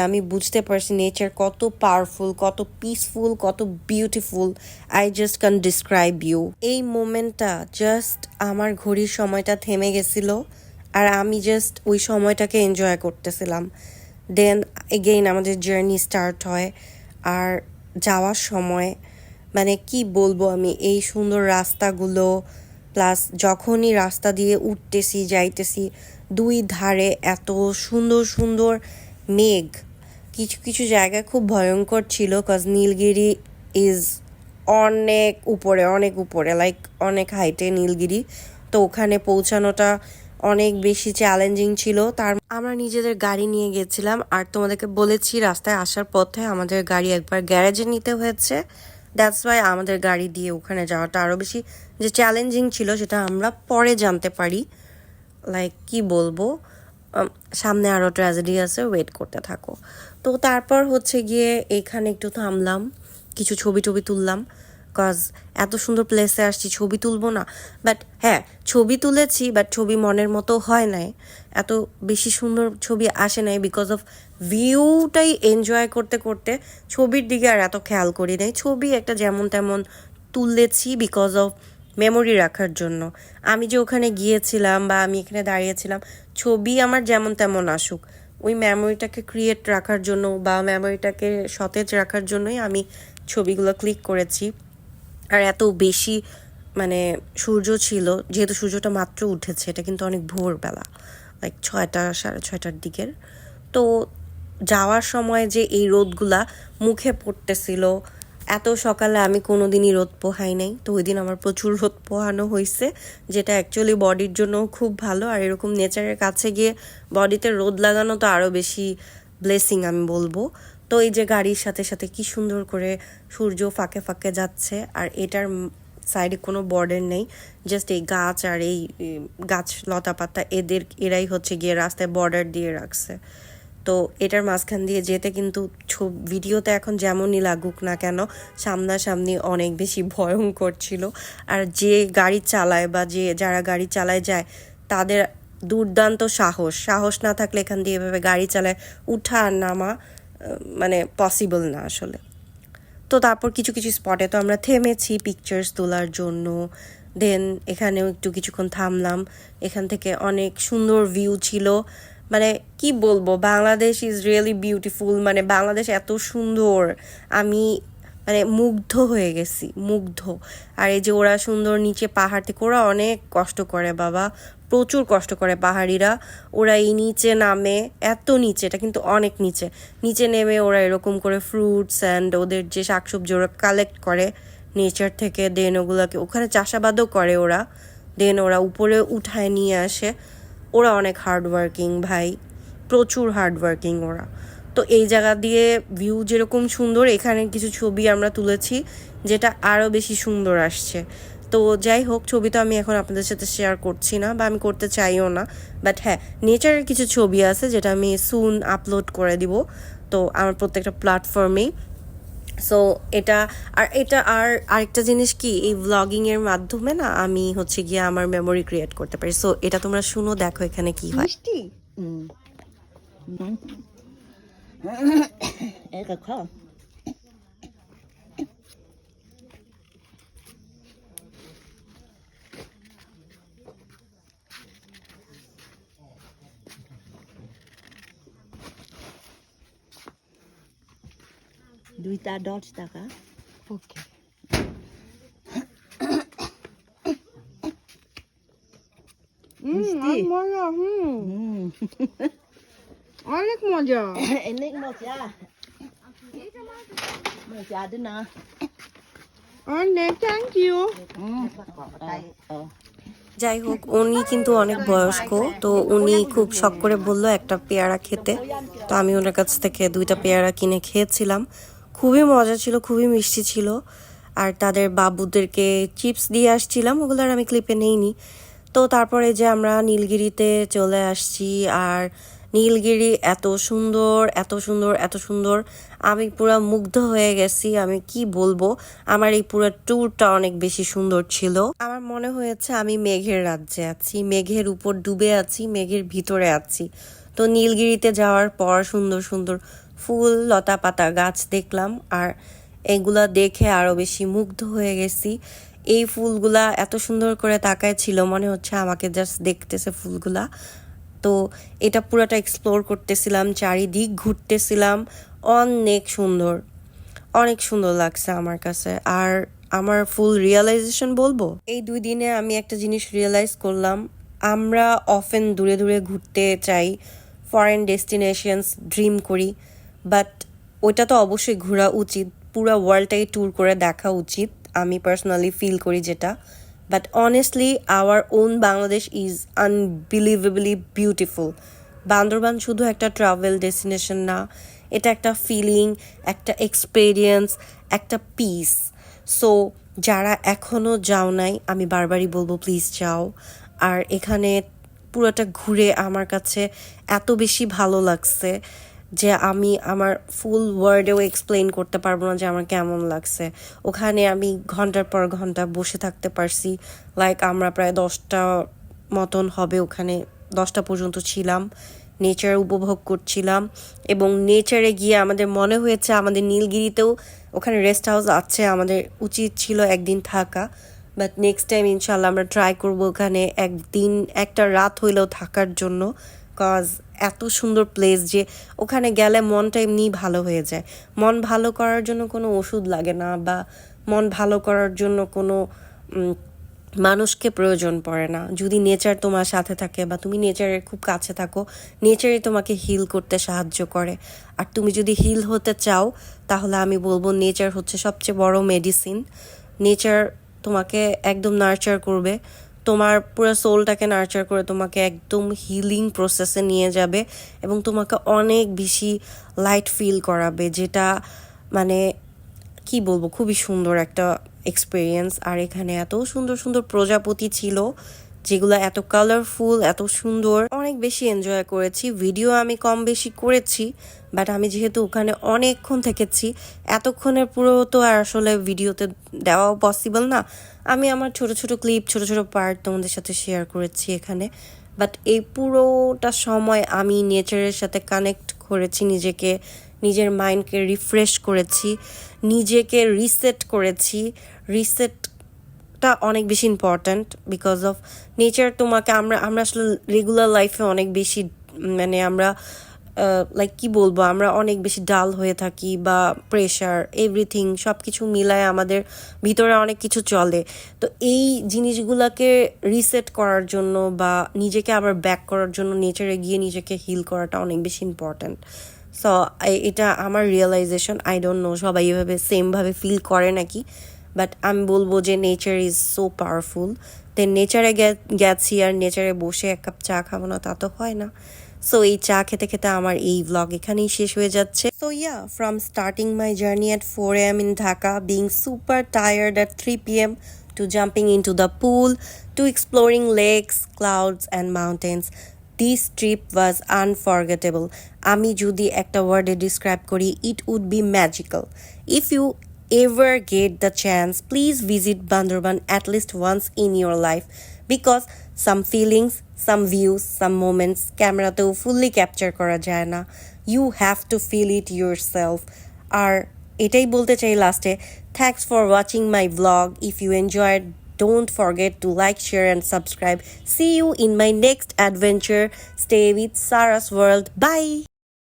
আমি বুঝতে পারছি নেচার কত পাওয়ারফুল, কত পিসফুল, কত beautiful. I just can describe you. এই মোমেন্টটা জাস্ট আমার ঘড়ির সময়টা থেমে গেছিল আর আমি জাস্ট ওই সময়টাকে এনজয় করতেছিলাম। দেন এগেইন আমাদের জার্নি স্টার্ট হয়। আর যাওয়ার সময় মানে কি বলবো আমি, এই সুন্দর রাস্তাগুলো প্লাস যখনই রাস্তা দিয়ে উঠতেছি যাইতেছি দুই ধারে এত সুন্দর সুন্দর মেঘ। কিছু কিছু জায়গায় খুব ভয়ঙ্কর ছিল, কজ নীলগিরি ইজ অনেক উপরে লাইক অনেক হাইটে নীলগিরি। তো ওখানে পৌঁছানোটা অনেক বেশি চ্যালেঞ্জিং ছিল। আমরা নিজেদের গাড়ি নিয়ে গেছিলাম আর তোমাদেরকে বলেছি রাস্তায় আসার পথে আমাদের গাড়ি একবার গ্যারেজে নিতে হয়েছে। দ্যাটস ওয়াই আমাদের গাড়ি দিয়ে ওখানে যাওয়াটা আরও বেশি যে চ্যালেঞ্জিং ছিল সেটা আমরা পরে জানতে পারি। লাইক কি বলবো, সামনে আরও ট্র্যাজেডি আছে, ওয়েট করতে থাকো। তো তারপর হচ্ছে গিয়ে এইখানে একটু থামলাম, কিছু ছবি টবি তুললাম, কজ এত সুন্দর প্লেসে আসছি ছবি তুলবো না? বাট হ্যাঁ, ছবি তুলেছি, বাট ছবি মনের মতো হয় নাই, এত বেশি সুন্দর ছবি আসে নাই বিকজ অফ ভিউটাই এনজয় করতে করতে ছবির দিকে আর এত খেয়াল করি নাই। ছবি একটা যেমন তেমন তুলেছি বিকজ অফ মেমোরি রাখার জন্য। আমি যে ওখানে গিয়েছিলাম বা আমি এখানে দাঁড়িয়েছিলাম, ছবি আমার যেমন তেমন আসুক, ওই মেমোরিটাকে ক্রিয়েট রাখার জন্য বা মেমোরিটাকে সতেজ রাখার জন্যই আমি ছবিগুলো ক্লিক করেছি। আর এত বেশি মানে সূর্য ছিল, যেহেতু সূর্যটা মাত্র উঠেছে, এটা কিন্তু অনেক ভোরবেলা, লাইক 6টা 6:30টার দিকের। তো যাওয়ার সময় যে এই রোদগুলা মুখে পড়তেছিল, এত সকালে আমি কোনো দিনই রোদ পোহাই নাই, তো ওই দিন আমার প্রচুর রোদ পোহানো হয়েছে, যেটা অ্যাকচুয়ালি বডির জন্য খুব ভালো। আর এরকম নেচারের কাছে গিয়ে বডিতে রোদ লাগানো তো আরও বেশি ব্লেসিং আমি বলবো। তো এই যে গাড়ির সাথে সাথে কি সুন্দর করে সূর্য ফাঁকে ফাঁকে যাচ্ছে, আর এটার সাইডে কোনো বর্ডার নেই, জাস্ট এই গাছ আর এই গাছ লতা পাতা এরাই হচ্ছে গিয়ে রাস্তায় বর্ডার দিয়ে রাখছে। তো এটার মাঝখান দিয়ে যেতে কিন্তু ভিডিওতে এখন যেমনই লাগুক না কেন, সামনাসামনি অনেক বেশি ভয়ঙ্কর ছিল। আর যে গাড়ি চালায় বা যারা গাড়ি চালায় যায়, তাদের দুর্দান্ত সাহস না থাকলে এখান দিয়ে এভাবে গাড়ি চালায় উঠা আর নামা মানে পসিবল না আসলে। তো তারপর কিছু কিছু স্পটে তো আমরা থেমেছি পিকচার্স তোলার জন্য। দেন এখানেও একটু কিছুক্ষণ থামলাম, এখান থেকে অনেক সুন্দর ভিউ ছিল। মানে কি বলবো, বাংলাদেশ ইজ রিয়েলি বিউটিফুল, মানে বাংলাদেশ এত সুন্দর, আমি মানে মুগ্ধ হয়ে গেছি, মুগ্ধ। আর এই যে ওরা সুন্দর নিচে পাহাড় থেকে, ওরা অনেক কষ্ট করে বাবা, প্রচুর কষ্ট করে পাহাড়িরা। ওরা এই নিচে নামে, এত নিচে, এটা কিন্তু অনেক নিচে, নিচে নেমে ওরা এরকম করে ফ্রুটস অ্যান্ড ওদের যে শাকসবজি ওরা কালেক্ট করে নেচার থেকে, দেন ওগুলোকে ওখানে চাষাবাদও করে ওরা, দেন ওরা উপরে উঠায় নিয়ে আসে। ওরা অনেক হার্ডওয়ার্কিং ভাই, প্রচুর হার্ডওয়ার্কিং ওরা। তো এই জায়গা দিয়ে ভিউ যেরকম সুন্দর, এখানে কিছু ছবি আমরা তুলেছি যেটা আরও বেশি সুন্দর আসছে। তো যাই হোক, ছবি তো আমি এখন আপনাদের সাথে শেয়ার করছি না বা আমি করতে চাইও না, বাট হ্যাঁ, নেচারের কিছু ছবি আছে যেটা আমি সুন আপলোড করে দিব তো আমার প্রত্যেকটা প্ল্যাটফর্মেই। সো এটা আর আরেকটা জিনিস কি, এই ব্লগিংয়ের মাধ্যমে না আমি হচ্ছে গিয়ে আমার মেমোরি ক্রিয়েট করতে পারি। সো এটা তোমরা শুনো, দেখো এখানে কি হয়। মিষ্টি এটা খাও। দুইটা 10 টাকা। ওকে। মজা, অনেক মজা, অনেক মজা। মজা দে না। অনেক থ্যাংক ইউ। যাই হোক, উনি কিন্তু অনেক বয়স্ক, তো উনি খুব শখ করে বললো একটা পেয়ারা খেতে। তো আমি ওনার কাছ থেকে 2টা পেয়ারা কিনে খেয়েছিলাম, খুবই মজা ছিল, খুবই মিষ্টি ছিল। আর তাদের বাবুদেরকে চিপস দিয়ে আসছিলাম, ওগুলো আর আমি ক্লিপে নেইনি। তো তারপরে যে আমরা নীলগিরিতে চলে আসছি, আর নীলগিরি এত সুন্দর এত সুন্দর এত সুন্দর, আমি পুরো মুগ্ধ হয়ে গেছি। আমি কি বলবো, আমার এই পুরো ট্যুরটা অনেক বেশি সুন্দর ছিল। আমার মনে হয়েছে আমি মেঘের রাজ্যে আছি, মেঘের উপর ডুবে আছি, মেঘের ভিতরে আছি। তো নীলগিরিতে যাওয়ার পর সুন্দর সুন্দর ফুল লতা পাতা গাছ দেখলাম, আর এগুলা দেখে আরও বেশি মুগ্ধ হয়ে গেছি। এই ফুলগুলা এত সুন্দর করে তাকায় ছিল, মনে হচ্ছে আমাকে জাস্ট দেখতেছে ফুলগুলা। তো এটা পুরোটা এক্সপ্লোর করতেছিলাম, চারিদিক ঘুরতেছিলাম। অনেক সুন্দর, অনেক সুন্দর লাগছে আমার কাছে। আর আমার ফুল রিয়েলাইজেশন বলবো, এই 2 দিনে আমি একটা জিনিস রিয়েলাইজ করলাম, আমরা অফেন দূরে দূরে ঘুরতে চাই, ফরেন ডেস্টিনেশনস ড্রিম করি, বাট ওইটা তো অবশ্যই ঘোরা উচিত, পুরো ওয়ার্ল্ডটাই ট্যুর করে দেখা উচিত, আমি পার্সোনালি ফিল করি যেটা। But honestly our own Bangladesh is unbelievably beautiful. Bandarban শুধু একটা ট্রাভেল ডেস্টিনেশন না, এটা একটা ফিলিং, একটা এক্সপেরিয়েন্স, একটা পিস। সো যারা এখনও যাও নাই, আমি বারবারই বলবো প্লিজ যাও। আর এখানে পুরোটা ঘুরে আমার কাছে এত বেশি ভালো লাগছে যে আমি আমার ফুল ওয়ার্ডেও এক্সপ্লেইন করতে পারবো না যে আমার কেমন লাগছে। ওখানে আমি ঘন্টার পর ঘন্টা বসে থাকতে পারছি, লাইক আমরা প্রায় 10টা মতন হবে ওখানে, 10টা পর্যন্ত ছিলাম, নেচার উপভোগ করছিলাম। এবং নেচারে গিয়ে আমাদের মনে হয়েছে আমাদের নীলগিরিতেও ওখানে রেস্ট হাউস আছে, আমাদের উচিত ছিল একদিন থাকা। বাট নেক্সট টাইম ইনশাল্লাহ আমরা ট্রাই করবো ওখানে একদিন একটা রাত হইলেও থাকার জন্য, কজ এত সুন্দর প্লেস যে ওখানে গেলে মনটা এমনি ভালো হয়ে যায়। মন ভালো করার জন্য কোনো ওষুধ লাগে না, বা মন ভালো করার জন্য কোনো মানুষকে প্রয়োজন পড়ে না। যদি নেচার তোমার সাথে থাকে বা তুমি নেচারের খুব কাছে থাকো, নেচারই তোমাকে হিল করতে সাহায্য করে। আর তুমি যদি হিল হতে চাও, তাহলে আমি বলবো নেচার হচ্ছে সবচেয়ে বড় মেডিসিন। নেচার তোমাকে একদম নার্চার করবে, তোমার পুরো সোলটাকে নার্চার করে তোমাকে একদম হিলিং প্রসেসে নিয়ে যাবে, এবং তোমাকে অনেক বেশি লাইট ফিল করাবে, যেটা মানে কি বলবো, খুবই সুন্দর একটা এক্সপিরিয়েন্স। আর এখানে এত সুন্দর সুন্দর প্রজাপতি ছিল যেগুলো এত কালারফুল, এত সুন্দর, অনেক বেশি এনজয় করেছি। ভিডিও আমি কম বেশি করেছি, বাট আমি যেহেতু ওখানে অনেকক্ষণ থেকেছি, এতক্ষণের পুরো তো আর আসলে ভিডিওতে দেওয়াও পসিবল না। আমি আমার ছোট ছোট ক্লিপ, ছোট ছোট পার্ট তোমাদের সাথে শেয়ার করেছি এখানে। বাট এই পুরোটা সময় আমি নেচারের সাথে কানেক্ট করেছি নিজেকে, নিজের মাইন্ডকে রিফ্রেশ করেছি, নিজেকে রিসেট করেছি। রিসেটটা অনেক বেশি ইম্পর্ট্যান্ট, বিকজ অফ নেচার তোমাকে, আমরা আসলে রেগুলার লাইফে অনেক বেশি মানে আমরা লাইক কি বলবো, আমরা অনেক বেশি ডাল হয়ে থাকি, বা প্রেশার এভরিথিং সব কিছু মিলায় আমাদের ভিতরে অনেক কিছু চলে। তো এই জিনিসগুলোকে রিসেট করার জন্য বা নিজেকে আবার ব্যাক করার জন্য নেচারে গিয়ে নিজেকে হিল করাটা অনেক বেশি ইম্পর্ট্যান্ট। সো এটা আমার রিয়েলাইজেশন। আই ডোন্ট নো সবাই এভাবে সেমভাবে ফিল করে নাকি, বাট আমি বলবো যে নেচার ইজ সো পাওয়ারফুল। দেন নেচারে গেছি, আর নেচারে বসে 1 কাপ চা খাবো না, তা তো হয় না। সো এই চা খেতে খেতে আমার এই ভ্লগ এখানেই শেষ হয়ে যাচ্ছে। So yeah, from starting my journey at 4 AM in Dhaka, being super tired at 3 PM, to jumping into the pool, to exploring lakes, clouds and mountains, this trip was unforgettable. আমি যদি একটা ওয়ার্ডে describe করি, it would be magical. If you ever get the chance, please visit Bandorban at least once in your life, because some feelings, some views, some moments ক্যামেরাতেও fully capture করা যায় না। You have to feel it yourself. আর এটাই বলতে চাই লাস্টে, thanks for watching my vlog. If you enjoyed, don't forget to like, share and subscribe. See you in my next adventure. Stay with Sarah's World. Bye.